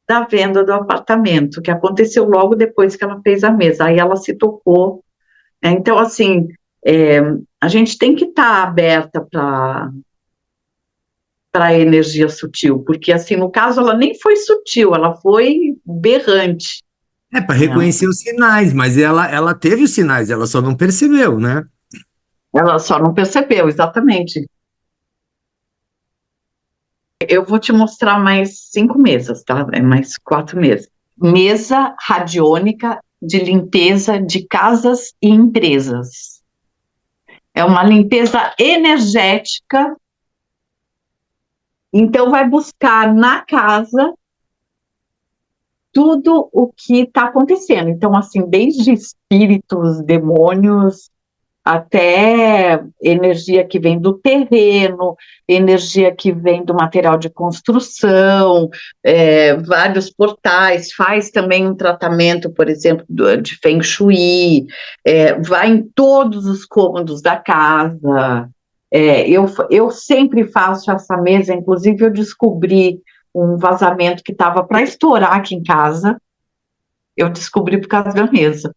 da venda do apartamento, que aconteceu logo depois que ela fez a mesa. Aí ela se tocou. Então, assim, a gente tem que estar aberta para a energia sutil, porque, assim, no caso, ela nem foi sutil, ela foi berrante. É para reconhecer os sinais, mas ela teve os sinais, ela só não percebeu, né? Ela só não percebeu, exatamente. Eu vou te mostrar mais 5 mesas, tá? Mais 4 mesas. Mesa radiônica de limpeza de casas e empresas. É uma limpeza energética. Então, vai buscar na casa tudo o que está acontecendo. Então, assim, desde espíritos, demônios, até energia que vem do terreno, energia que vem do material de construção, vários portais, faz também um tratamento, por exemplo, de Feng Shui, vai em todos os cômodos da casa. Eu sempre faço essa mesa, inclusive eu descobri um vazamento que estava para estourar aqui em casa, eu descobri por causa da mesa.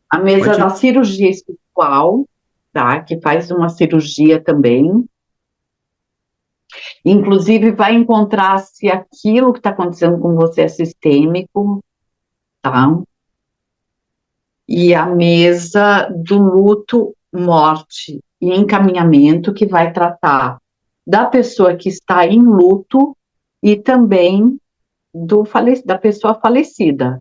A mesa da cirurgia espiritual, tá? Que faz uma cirurgia também. Inclusive, vai encontrar se aquilo que está acontecendo com você é sistêmico, tá? E a mesa do luto, morte e encaminhamento, que vai tratar da pessoa que está em luto e também da pessoa falecida.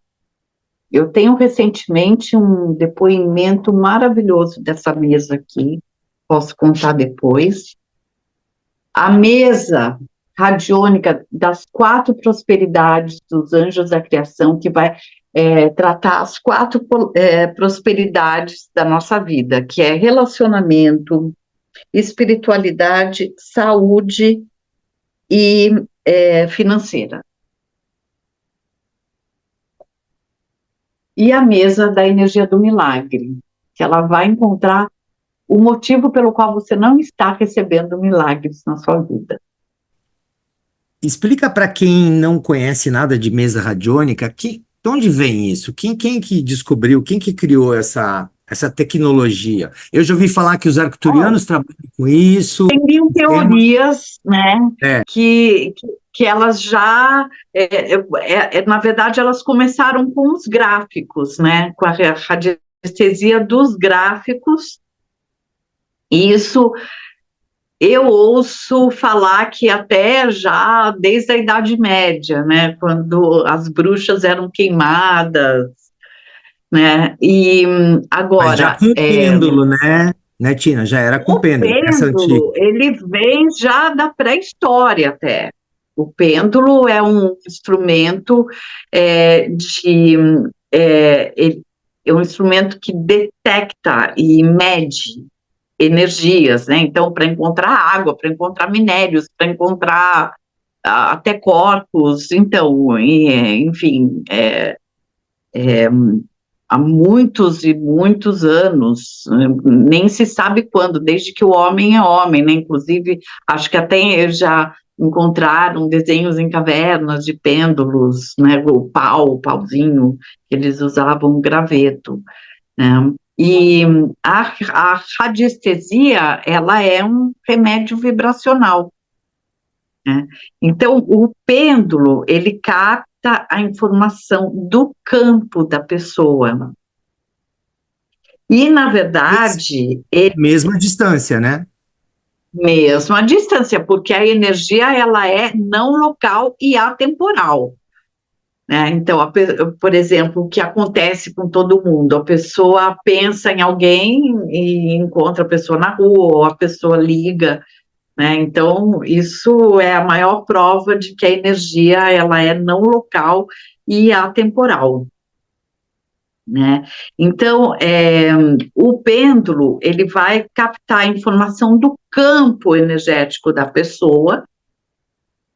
Eu tenho recentemente um depoimento maravilhoso dessa mesa aqui, posso contar depois. A mesa radiônica das 4 prosperidades dos anjos da criação, que vai tratar as 4 prosperidades da nossa vida, que é relacionamento, espiritualidade, saúde e financeira. E a mesa da energia do milagre, que ela vai encontrar o motivo pelo qual você não está recebendo milagres na sua vida. Explica para quem não conhece nada de mesa radiônica, de onde vem isso? Quem que descobriu, quem que criou essa tecnologia? Eu já ouvi falar que os arcturianos trabalham com isso. Tem teorias, né, que elas já, na verdade, elas começaram com os gráficos, né, com a radiestesia dos gráficos, e isso eu ouço falar que até já desde a Idade Média, né, quando as bruxas eram queimadas, né, e Mas já agora, com pêndulo, né, Tina? Já era com o pêndulo, essa antiga. pêndulo, ele vem já da pré-história até. O pêndulo é um instrumento de... ele é um instrumento que detecta e mede energias, né? Então, para encontrar água, para encontrar minérios, para encontrar até corpos, então, enfim, há muitos e muitos anos, nem se sabe quando, desde que o homem é homem, né? Inclusive, acho que até já encontraram desenhos em cavernas de pêndulos, né? O pauzinho, que eles usavam graveto, né? E a radiestesia, ela é um remédio vibracional, né? Então, o pêndulo, ele capta a informação do campo da pessoa. E, na verdade, ele Mesma distância, né? mesmo a distância, porque a energia, ela é não local e atemporal, né? Então, por exemplo, o que acontece com todo mundo, a pessoa pensa em alguém e encontra a pessoa na rua, ou a pessoa liga, né? Então, isso é a maior prova de que a energia, ela é não local e atemporal, né? Então, o pêndulo, ele vai captar a informação do campo energético da pessoa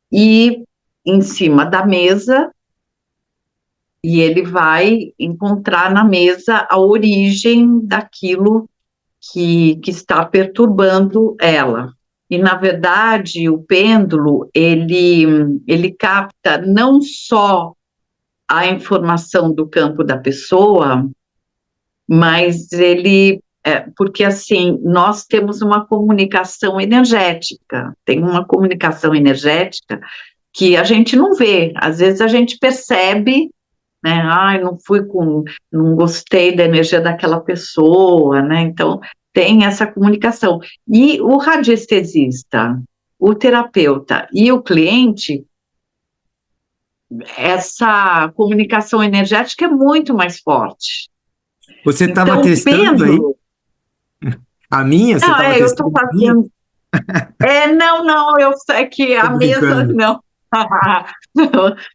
e em cima da mesa, e ele vai encontrar na mesa a origem daquilo que está perturbando ela. E, na verdade, o pêndulo, ele capta não só a informação do campo da pessoa, mas porque assim, nós temos uma comunicação energética, tem uma comunicação energética que a gente não vê, às vezes a gente percebe, né, ai, não gostei da energia daquela pessoa, né, então tem essa comunicação. E o radiestesista, o terapeuta e o cliente, essa comunicação energética é muito mais forte. Você estava Então, o testando aí? pêndulo. A minha? Você Não, estava eu estou testando a minha? fazendo. Não, eu sei que Tô a mesa, brincando. não.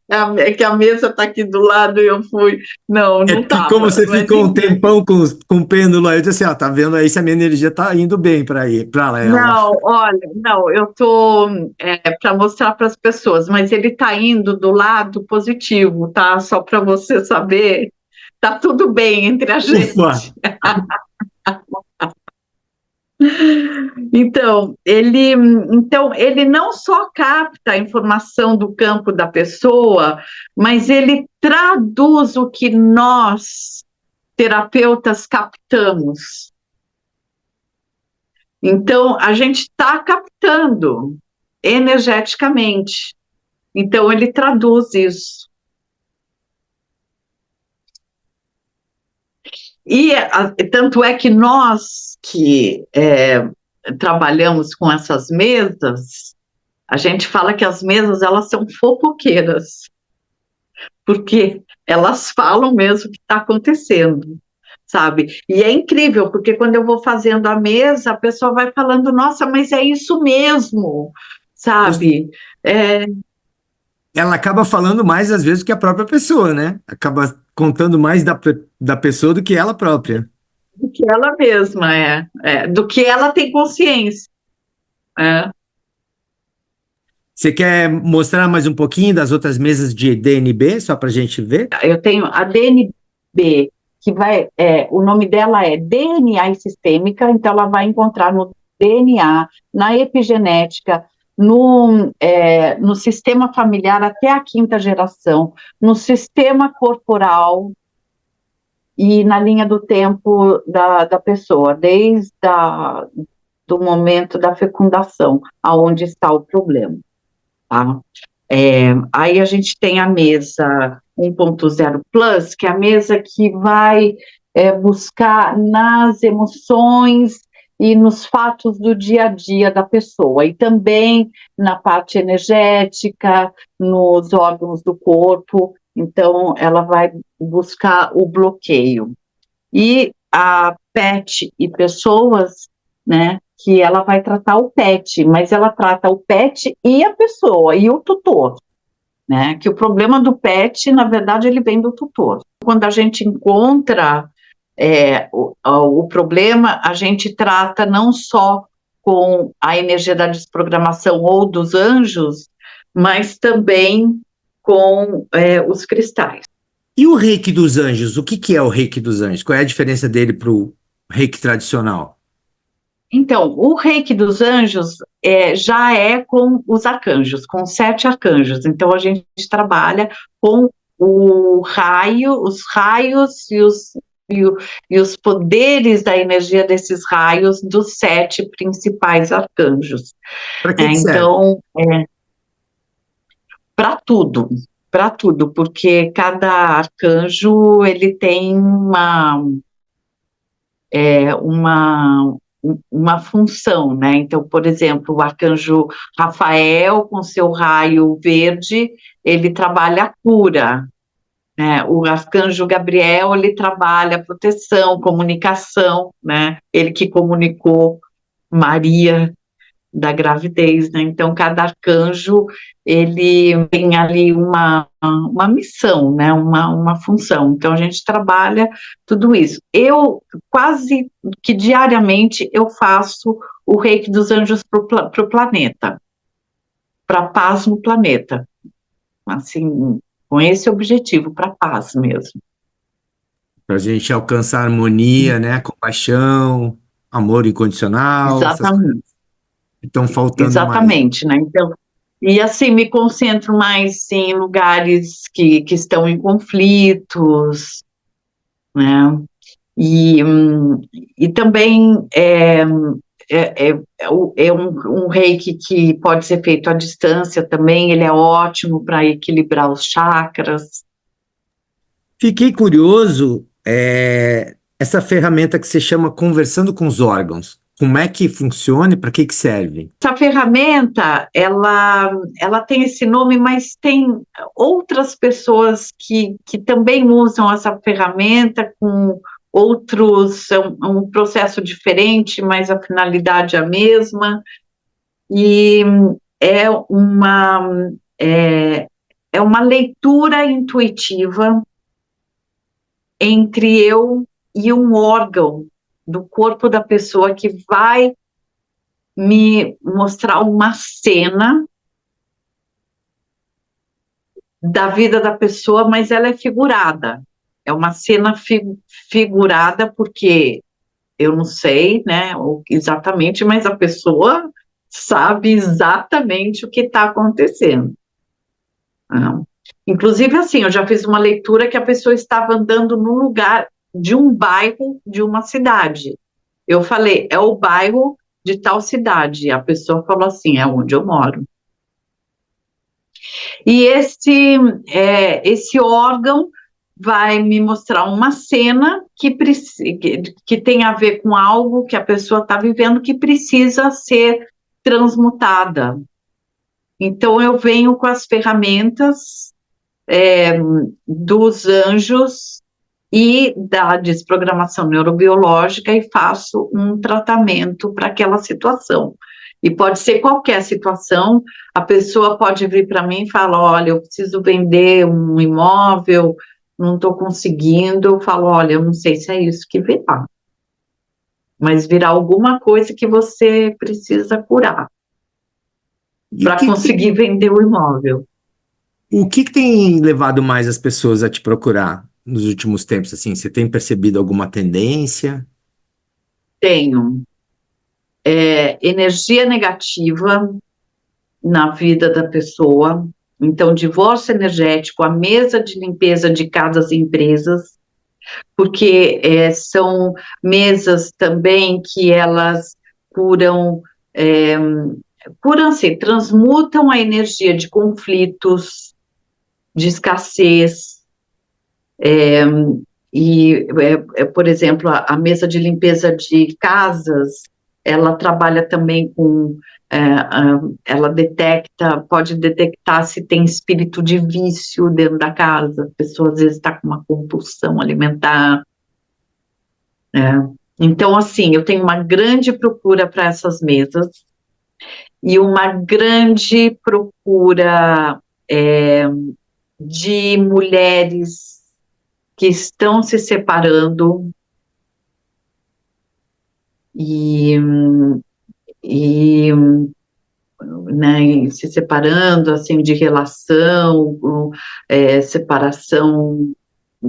Não, é que a mesa está aqui do lado e eu fui. Não, É não que como estava. você Mas, ficou um tempão com o pêndulo aí, eu disse assim, ó, tá vendo aí se a minha energia tá indo bem para ela. não, olha, não, eu estou para mostrar para as pessoas, mas ele está indo do lado positivo, tá? Só para você saber, tá tudo bem entre a Ufa! gente. Então, ele não só capta a informação do campo da pessoa, mas ele traduz o que nós, terapeutas, captamos. Então, a gente está captando energeticamente. Então, ele traduz isso. E tanto é que nós que trabalhamos com essas mesas, a gente fala que as mesas, elas são fofoqueiras, porque elas falam mesmo o que está acontecendo, sabe? E é incrível, porque quando eu vou fazendo a mesa, a pessoa vai falando, nossa, mas é isso mesmo, sabe? É, Ela acaba falando mais às vezes do que a própria pessoa, né? Acaba contando mais da pessoa do que ela própria. do que ela mesma do que ela tem consciência. É. Você quer mostrar mais um pouquinho das outras mesas de DNB, só para a gente ver? Eu tenho a DNB, que o nome dela é DNA sistêmica, então ela vai encontrar no DNA, na epigenética, no sistema familiar até a quinta geração, no sistema corporal e na linha do tempo da pessoa, desde do momento da fecundação, aonde está o problema, tá? Aí a gente tem a mesa 1.0 Plus, que é a mesa que vai buscar nas emoções e nos fatos do dia a dia da pessoa, e também na parte energética, nos órgãos do corpo. Então, ela vai buscar o bloqueio. E a PET e pessoas, né, que ela vai tratar o PET, mas ela trata o PET e a pessoa, e o tutor, né, que o problema do PET, na verdade, ele vem do tutor. Quando a gente encontra o problema, a gente trata não só com a energia da desprogramação ou dos anjos, mas também com os cristais. E o Reiki dos Anjos? O que que é o Reiki dos Anjos? Qual é a diferença dele para o Reiki tradicional? Então, o Reiki dos Anjos já é com os arcanjos, com 7 arcanjos. Então, a gente trabalha com o raio, os raios e os poderes da energia desses raios dos 7 principais arcanjos. Para que que serve? Então, para tudo, porque cada arcanjo ele tem uma função, né? Então, por exemplo, o arcanjo Rafael, com seu raio verde, ele trabalha a cura, né? O arcanjo Gabriel, ele trabalha a proteção, comunicação, né? Ele que comunicou Maria da gravidez, né? Então, cada arcanjo, ele tem ali uma missão, né? Uma função. Então, a gente trabalha tudo isso. Eu, quase que diariamente, eu faço o Reiki dos Anjos para o planeta, para paz no planeta. Assim, com esse objetivo, para paz mesmo. Para a gente alcançar harmonia, né? Compaixão, amor incondicional, essas coisas Exatamente. que estão faltando mais. Exatamente, né? Então, e assim, me concentro mais em lugares que estão em conflitos, né? E, e também um reiki que pode ser feito à distância também, ele é ótimo para equilibrar os chakras. Fiquei curioso, essa ferramenta que se chama Conversando com os Órgãos. Como é que funciona e para que que serve? Essa ferramenta, ela tem esse nome, mas tem outras pessoas que também usam essa ferramenta com outros, um processo diferente, mas a finalidade é a mesma, e é uma, é, é uma leitura intuitiva entre eu e um órgão do corpo da pessoa que vai me mostrar uma cena da vida da pessoa, mas ela é figurada. É uma cena figurada porque eu não sei, né, exatamente, mas a pessoa sabe exatamente o que está acontecendo. Inclusive, assim, eu já fiz uma leitura que a pessoa estava andando num lugar de um bairro de uma cidade. Eu falei, é o bairro de tal cidade. E a pessoa falou assim, é onde eu moro. E esse órgão vai me mostrar uma cena que tem a ver com algo que a pessoa está vivendo que precisa ser transmutada. Então, eu venho com as ferramentas dos anjos e da desprogramação neurobiológica e faço um tratamento para aquela situação. E pode ser qualquer situação, a pessoa pode vir para mim e falar, olha, eu preciso vender um imóvel, não estou conseguindo, eu falo, olha, eu não sei se é isso que virá, mas virá alguma coisa que você precisa curar E para conseguir vender o imóvel. o que que tem levado mais as pessoas a te procurar nos últimos tempos? Assim, você tem percebido alguma tendência? Tenho energia negativa na vida da pessoa, então divórcio energético, a mesa de limpeza de casas e empresas, porque são mesas também que elas curam, curam-se, transmutam a energia de conflitos, de escassez, por exemplo, a mesa de limpeza de casas, ela trabalha também com, ela pode detectar se tem espírito de vício dentro da casa, a pessoa às vezes está com uma compulsão alimentar, né? Então, assim, eu tenho uma grande procura para essas mesas e uma grande procura de mulheres que estão se separando e, e né, e se separando assim de relação, separação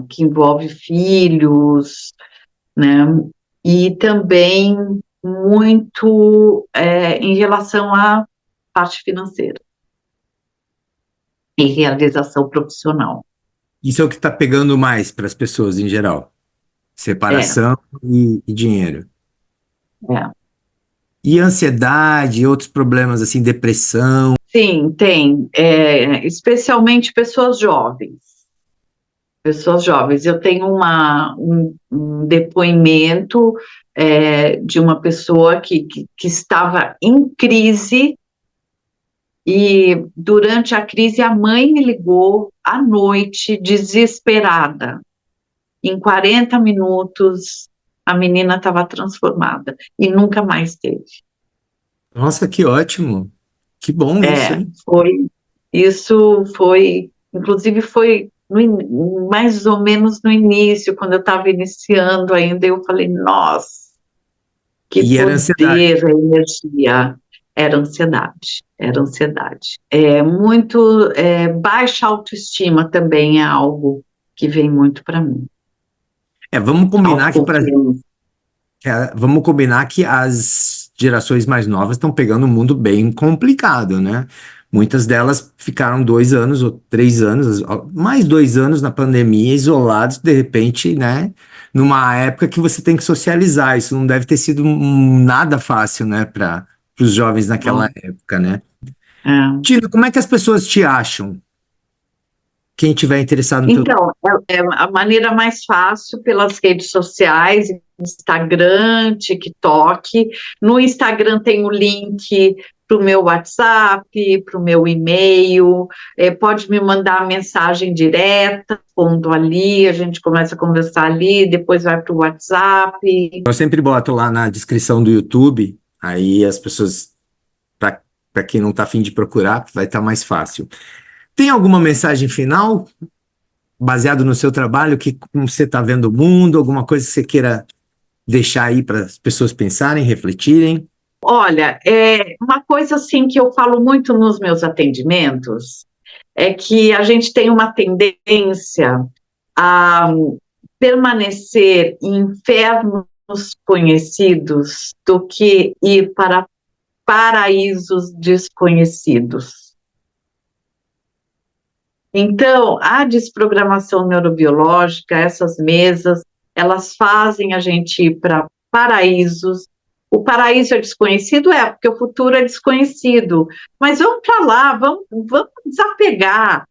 que envolve filhos, né? E também muito em relação à parte financeira e realização profissional. Isso é o que está pegando mais para as pessoas em geral. É, Separação e dinheiro. é. E ansiedade, outros problemas assim, depressão. Sim, tem, especialmente pessoas jovens. Pessoas jovens. Eu tenho um depoimento de uma pessoa que estava em crise e durante a crise a mãe me ligou à noite desesperada. Em 40 minutos a menina estava transformada e nunca mais teve. Nossa, que ótimo. Que bom isso, hein? Isso foi, inclusive foi mais ou menos no início, quando eu estava iniciando ainda, eu falei, nossa, que E era ansiedade. poder a energia. Era ansiedade. Muito, baixa autoestima também é algo que vem muito para mim. Vamos combinar que Autoconfiança. vamos combinar que as gerações mais novas estão pegando um mundo bem complicado, né? Muitas delas ficaram 2 anos ou 3 anos, mais 2 anos na pandemia, isolados, de repente, né? Numa época que você tem que socializar. Isso não deve ter sido nada fácil, né? Para os jovens naquela época, né? É. Tina, como é que as pessoas te acham? Quem tiver interessado no teu... Então, é a maneira mais fácil pelas redes sociais, Instagram, TikTok. No Instagram tem o link para o meu WhatsApp, para o meu e-mail. Pode me mandar mensagem direta, pondo ali, a gente começa a conversar ali, depois vai para o WhatsApp. Eu sempre boto lá na descrição do YouTube, aí as pessoas, para quem não está afim de procurar, vai estar mais fácil. Tem alguma mensagem final, baseado no seu trabalho, que como você está vendo o mundo, alguma coisa que você queira deixar aí para as pessoas pensarem, refletirem? Olha, uma coisa assim que eu falo muito nos meus atendimentos é que a gente tem uma tendência a permanecer em infernos conhecidos do que ir para paraísos desconhecidos. Então, a desprogramação neurobiológica, essas mesas, elas fazem a gente ir para paraísos. O paraíso é desconhecido? Porque o futuro é desconhecido. Mas vamos para lá, vamos desapegar,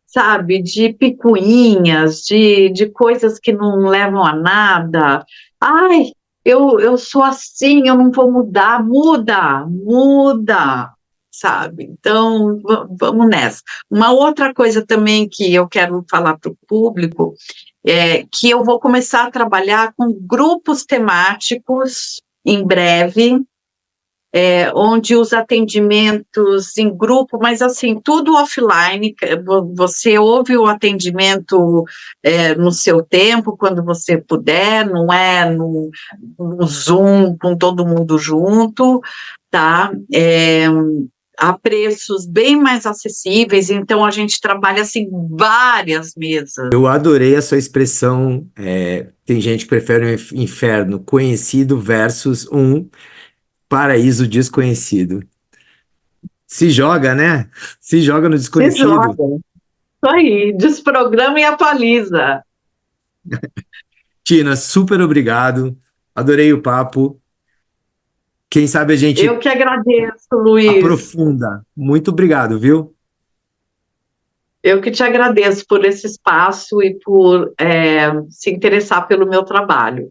sabe, de picuinhas, de coisas que não levam a nada. Ai, eu sou assim, eu não vou mudar. Muda, sabe? Então, vamos nessa. Uma outra coisa também que eu quero falar para o público é que eu vou começar a trabalhar com grupos temáticos em breve, onde os atendimentos em grupo, mas assim, tudo offline, você ouve o atendimento no seu tempo, quando você puder, não é no Zoom, com todo mundo junto, tá? A preços bem mais acessíveis, então a gente trabalha assim várias mesas. Eu adorei a sua expressão. Tem gente que prefere um inferno conhecido versus um paraíso desconhecido. Se joga, né? Se joga no Se joga, desconhecido. isso aí, desprograma e atualiza. Tina, super obrigado. Adorei o papo. Quem sabe a Eu gente que agradeço, Luiz. aprofunda. Muito obrigado, viu? Eu que te agradeço por esse espaço e por se interessar pelo meu trabalho.